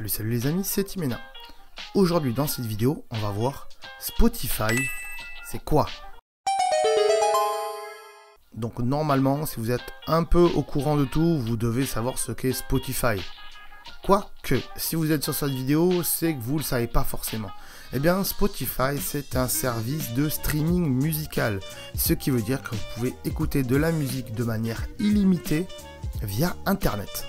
Salut les amis, c'est Timena. Aujourd'hui dans cette vidéo, on va voir Spotify, c'est quoi? Donc normalement, si vous êtes un peu au courant de tout, vous devez savoir ce qu'est Spotify. Quoique, si vous êtes sur cette vidéo, c'est que vous ne le savez pas forcément. Eh bien, Spotify, c'est un service de streaming musical. Ce qui veut dire que vous pouvez écouter de la musique de manière illimitée via Internet.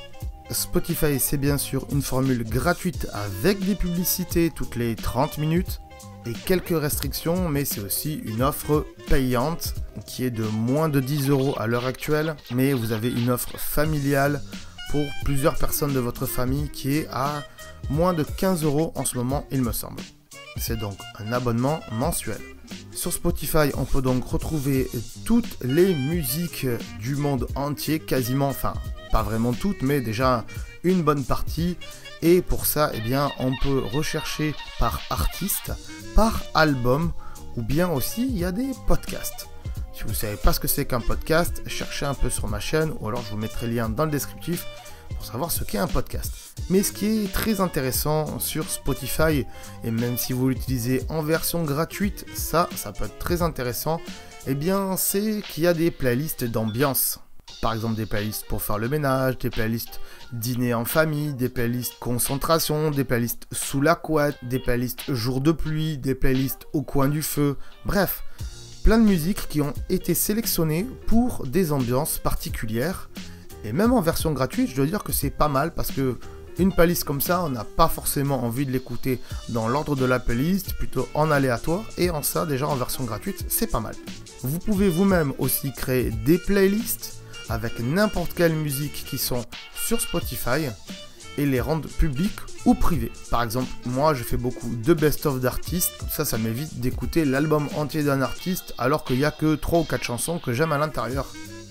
Spotify, c'est bien sûr une formule gratuite avec des publicités toutes les 30 minutes et quelques restrictions, mais c'est aussi une offre payante qui est de moins de 10 € à l'heure actuelle, mais vous avez une offre familiale pour plusieurs personnes de votre famille qui est à moins de 15 € en ce moment, il me semble. C'est donc un abonnement mensuel. Sur Spotify, on peut donc retrouver toutes les musiques du monde entier, quasiment, enfin, pas vraiment toutes, mais déjà une bonne partie. Et pour ça, eh bien, on peut rechercher par artiste, par album, ou bien aussi, il y a des podcasts. Si vous ne savez pas ce que c'est qu'un podcast, cherchez un peu sur ma chaîne, ou alors je vous mettrai le lien dans le descriptif pour savoir ce qu'est un podcast. Mais ce qui est très intéressant sur Spotify, et même si vous l'utilisez en version gratuite, ça peut être très intéressant, eh bien, c'est qu'il y a des playlists d'ambiance. Par exemple, des playlists pour faire le ménage, des playlists dîner en famille, des playlists concentration, des playlists sous la couette, des playlists jour de pluie, des playlists au coin du feu, bref, plein de musiques qui ont été sélectionnées pour des ambiances particulières. Et même en version gratuite, je dois dire que c'est pas mal parce que une playlist comme ça, on n'a pas forcément envie de l'écouter dans l'ordre de la playlist, plutôt en aléatoire, et en ça, déjà en version gratuite, c'est pas mal. Vous pouvez vous-même aussi créer des playlists avec n'importe quelle musique qui sont sur Spotify et les rendre publiques ou privées. Par exemple, moi je fais beaucoup de best-of d'artistes, ça m'évite d'écouter l'album entier d'un artiste alors qu'il n'y a que 3 ou 4 chansons que j'aime à l'intérieur.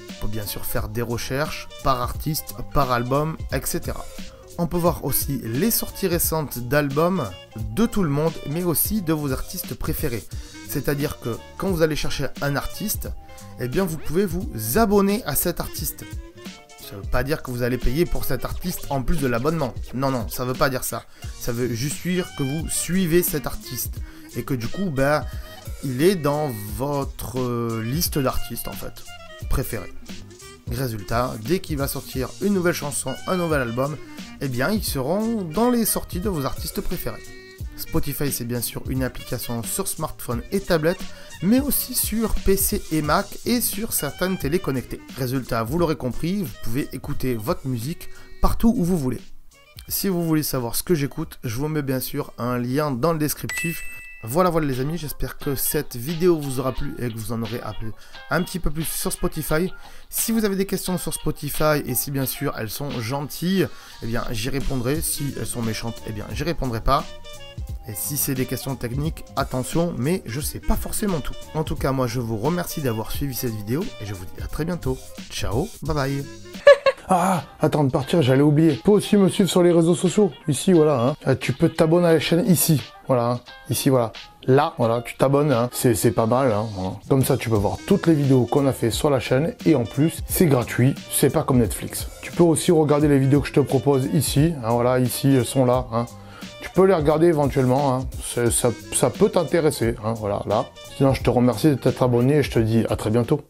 Il faut bien sûr faire des recherches par artiste, par album, etc. On peut voir aussi les sorties récentes d'albums de tout le monde, mais aussi de vos artistes préférés. C'est-à-dire que quand vous allez chercher un artiste, eh bien vous pouvez vous abonner à cet artiste. Ça ne veut pas dire que vous allez payer pour cet artiste en plus de l'abonnement. Non, ça ne veut pas dire ça. Ça veut juste dire que vous suivez cet artiste. Et que du coup, il est dans votre liste d'artistes en fait, préférés. Résultat, dès qu'il va sortir une nouvelle chanson, un nouvel album, eh bien ils seront dans les sorties de vos artistes préférés. Spotify, c'est bien sûr une application sur smartphone et tablette, mais aussi sur PC et Mac et sur certaines télés connectées. Résultat, vous l'aurez compris, vous pouvez écouter votre musique partout où vous voulez. Si vous voulez savoir ce que j'écoute, je vous mets bien sûr un lien dans le descriptif. Voilà les amis, j'espère que cette vidéo vous aura plu et que vous en aurez appris un petit peu plus sur Spotify. Si vous avez des questions sur Spotify et si bien sûr elles sont gentilles, eh bien j'y répondrai. Si elles sont méchantes, eh bien j'y répondrai pas. Et si c'est des questions techniques, attention, mais je sais pas forcément tout. En tout cas, moi je vous remercie d'avoir suivi cette vidéo et je vous dis à très bientôt. Ciao, bye bye. Ah, attends de partir, j'allais oublier. Tu peux aussi me suivre sur les réseaux sociaux. Ici, voilà. Tu peux t'abonner à la chaîne ici. Voilà. Ici, voilà. Là, voilà, tu t'abonnes. C'est pas mal. Voilà. Comme ça, tu peux voir toutes les vidéos qu'on a fait sur la chaîne. Et en plus, c'est gratuit. C'est pas comme Netflix. Tu peux aussi regarder les vidéos que je te propose ici. Voilà, ici, elles sont là. Tu peux les regarder éventuellement. Ça peut t'intéresser. Voilà, là. Sinon, je te remercie de t'être abonné et je te dis à très bientôt.